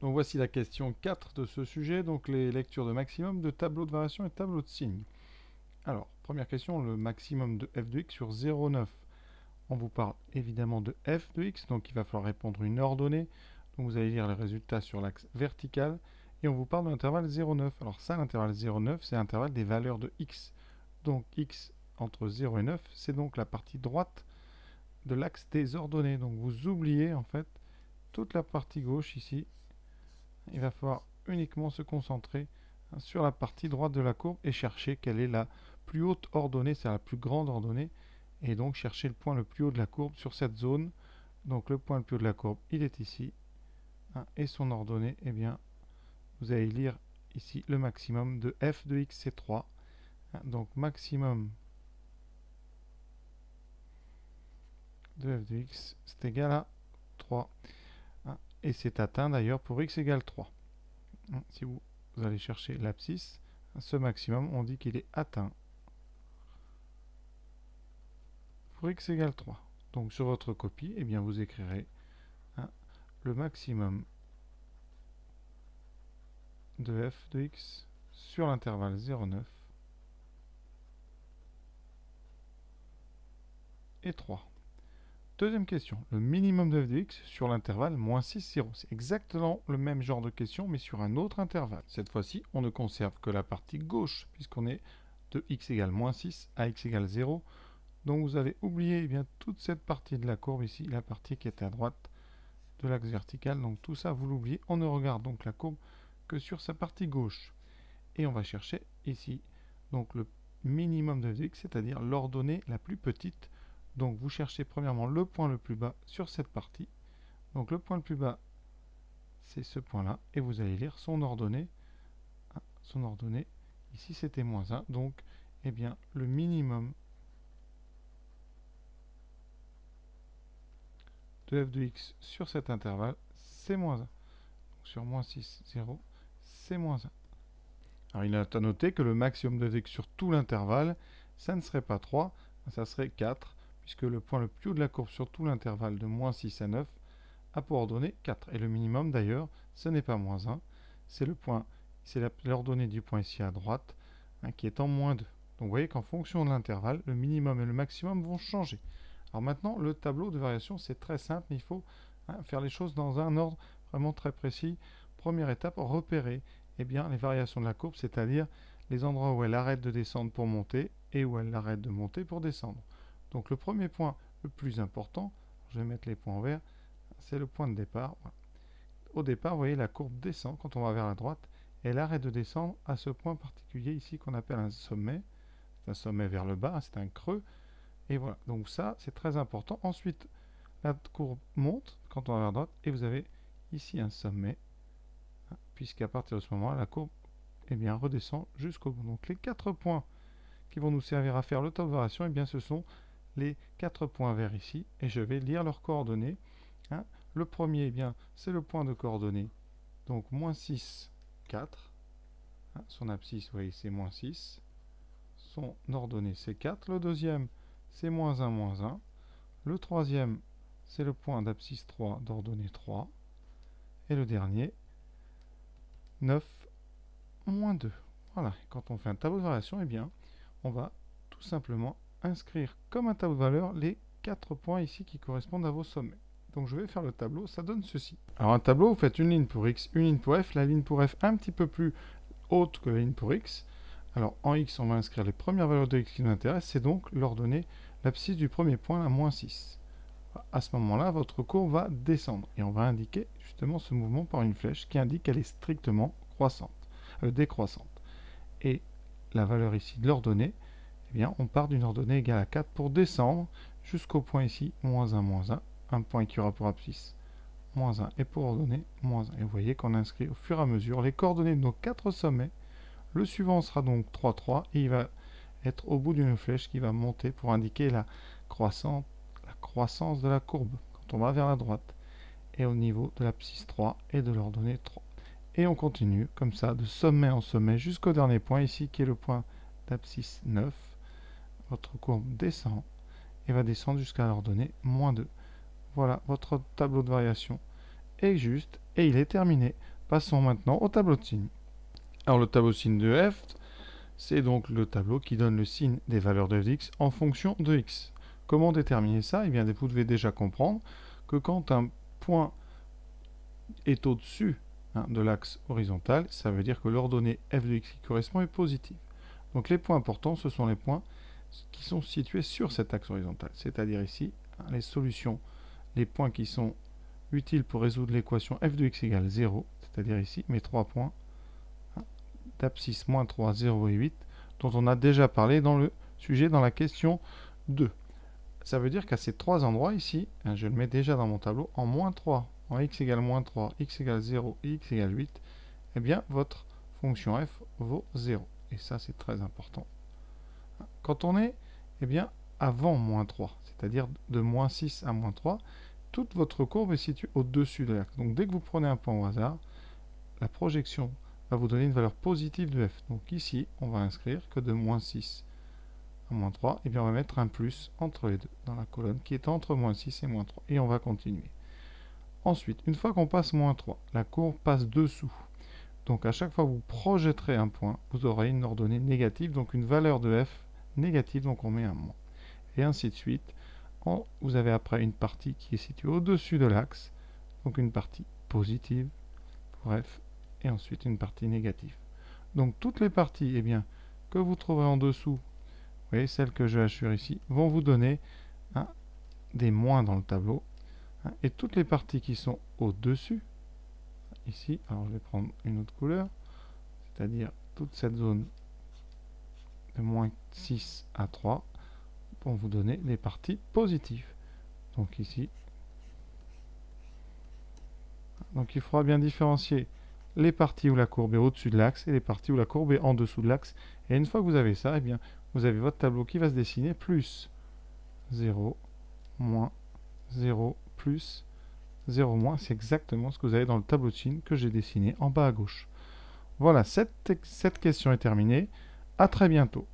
Donc voici la question 4 de ce sujet, donc les lectures de maximum, de tableau de variation et tableau de signes. Alors, première question, le maximum de f de x sur 0,9. On vous parle évidemment de f de x, donc il va falloir répondre une ordonnée. Donc vous allez lire les résultats sur l'axe vertical, et on vous parle de l'intervalle 0,9. Alors ça, l'intervalle 0,9, c'est l'intervalle des valeurs de x. Donc x entre 0 et 9, c'est donc la partie droite de l'axe des ordonnées. Donc vous oubliez en fait toute la partie gauche ici. Il va falloir uniquement se concentrer sur la partie droite de la courbe et chercher quelle est la plus haute ordonnée, c'est la plus grande ordonnée, et donc chercher le point le plus haut de la courbe sur cette zone. Donc le point le plus haut de la courbe, il est ici, et son ordonnée, eh bien, vous allez lire ici le maximum de f de x, c'est 3. Donc maximum de f de x, c'est égal à 3. Et c'est atteint d'ailleurs pour x égale 3. Si vous allez chercher l'abscisse, ce maximum, on dit qu'il est atteint pour x égale 3. Donc sur votre copie, eh bien, vous écrirez le maximum de f de x sur l'intervalle 0,9 et 3. Deuxième question, le minimum de f de x sur l'intervalle moins 6, 0. C'est exactement le même genre de question, mais sur un autre intervalle. Cette fois-ci, on ne conserve que la partie gauche, puisqu'on est de x égale moins 6 à x égale 0. Donc vous allez oublier bien toute cette partie de la courbe ici, la partie qui est à droite de l'axe vertical. Donc tout ça, vous l'oubliez. On ne regarde donc la courbe que sur sa partie gauche. Et on va chercher ici donc le minimum de f de x, c'est-à-dire l'ordonnée la plus petite. Donc vous cherchez premièrement le point le plus bas sur cette partie. Donc le point le plus bas, c'est ce point-là. Et vous allez lire son ordonnée. Son ordonnée, ici c'était moins 1. Donc, eh bien, le minimum de f de x sur cet intervalle, c'est moins 1. Donc, sur moins 6, 0, c'est moins 1. Alors il est à noter que le maximum de f de x sur tout l'intervalle, ça ne serait pas 3, ça serait 4, puisque le point le plus haut de la courbe sur tout l'intervalle de moins 6 à 9 a pour ordonnée 4. Et le minimum d'ailleurs, ce n'est pas moins 1, c'est le point, c'est l'ordonnée du point ici à droite, qui est en moins 2. Donc vous voyez qu'en fonction de l'intervalle, le minimum et le maximum vont changer. Alors maintenant, le tableau de variation, c'est très simple, mais il faut faire les choses dans un ordre vraiment très précis. Première étape, repérer bien, les variations de la courbe, c'est-à-dire les endroits où elle arrête de descendre pour monter et où elle arrête de monter pour descendre. Donc le premier point le plus important, je vais mettre les points en vert, c'est le point de départ. Voilà. Au départ, vous voyez, la courbe descend quand on va vers la droite, et elle arrête de descendre à ce point particulier ici qu'on appelle un sommet. C'est un sommet vers le bas, c'est un creux. Et voilà, donc ça, c'est très important. Ensuite, la courbe monte quand on va vers droite, et vous avez ici un sommet, puisqu'à partir de ce moment, la courbe redescend jusqu'au bout. Donc les 4 points qui vont nous servir à faire le tableau de variation, ce sont les 4 points verts ici, et je vais lire leurs coordonnées. Le premier, c'est le point de coordonnées, donc moins 6, 4. Son abscisse, vous voyez, c'est moins 6. Son ordonnée, c'est 4. Le deuxième, c'est moins 1, moins 1. Le troisième, c'est le point d'abscisse 3 d'ordonnée 3. Et le dernier, 9, moins 2. Voilà, quand on fait un tableau de variation, on va tout simplement inscrire comme un tableau de valeur les 4 points ici qui correspondent à vos sommets. Donc je vais faire le tableau, ça donne ceci. Alors un tableau, vous faites une ligne pour x, une ligne pour f, la ligne pour f un petit peu plus haute que la ligne pour x. Alors en x, on va inscrire les premières valeurs de x qui nous intéressent, c'est donc l'ordonnée, l'abscisse du premier point, la moins 6. À ce moment-là, votre courbe va descendre, et on va indiquer justement ce mouvement par une flèche qui indique qu'elle est strictement décroissante. Et la valeur ici de l'ordonnée, on part d'une ordonnée égale à 4 pour descendre jusqu'au point ici, moins 1, un point qui aura pour abscisse moins 1 et pour ordonnée moins 1. Et vous voyez qu'on inscrit au fur et à mesure les coordonnées de nos 4 sommets. Le suivant sera donc 3, 3, et il va être au bout d'une flèche qui va monter pour indiquer la croissance de la courbe quand on va vers la droite, et au niveau de l'abscisse 3 et de l'ordonnée 3. Et on continue comme ça de sommet en sommet jusqu'au dernier point ici qui est le point d'abscisse 9. Votre courbe descend et va descendre jusqu'à l'ordonnée moins 2. Voilà, votre tableau de variation est juste et il est terminé. Passons maintenant au tableau de signes. Alors le tableau de signes de f, c'est donc le tableau qui donne le signe des valeurs de f de x en fonction de x. Comment déterminer ça? Eh bien, vous devez déjà comprendre que quand un point est au-dessus de l'axe horizontal, ça veut dire que l'ordonnée f de x qui correspond est positive. Donc les points importants, ce sont les points qui sont situés sur cet axe horizontal. C'est-à-dire ici, les solutions, les points qui sont utiles pour résoudre l'équation f de x égale 0, c'est-à-dire ici, mes 3 points d'abscisse moins 3, 0 et 8, dont on a déjà parlé dans le sujet dans la question 2. Ça veut dire qu'à ces 3 endroits ici, je le mets déjà dans mon tableau, en moins 3, en x égale moins 3, x égale 0 et x égale 8, eh bien votre fonction f vaut 0. Et ça c'est très important. Quand on est avant moins 3, c'est-à-dire de moins 6 à moins 3, toute votre courbe est située au-dessus de l'axe. Donc dès que vous prenez un point au hasard, la projection va vous donner une valeur positive de f. Donc ici, on va inscrire que de moins 6 à moins 3, et bien on va mettre un plus entre les deux, dans la colonne qui est entre moins 6 et moins 3. Et on va continuer. Ensuite, une fois qu'on passe moins 3, la courbe passe dessous. Donc à chaque fois que vous projetterez un point, vous aurez une ordonnée négative, donc une valeur de f négative, donc on met un moins. Et ainsi de suite. Vous avez après une partie qui est située au-dessus de l'axe, donc une partie positive pour f, et ensuite une partie négative. Donc toutes les parties que vous trouverez en dessous, vous voyez celles que je assure ici, vont vous donner des moins dans le tableau. Et toutes les parties qui sont au-dessus, ici, alors je vais prendre une autre couleur, c'est-à-dire toute cette zone de moins 6 à 3, vont vous donner des parties positives. Donc ici, donc il faudra bien différencier les parties où la courbe est au-dessus de l'axe et les parties où la courbe est en dessous de l'axe. Et une fois que vous avez ça, vous avez votre tableau qui va se dessiner plus 0, moins 0, plus 0, moins. C'est exactement ce que vous avez dans le tableau de signes que j'ai dessiné en bas à gauche. Voilà, cette question est terminée. À très bientôt.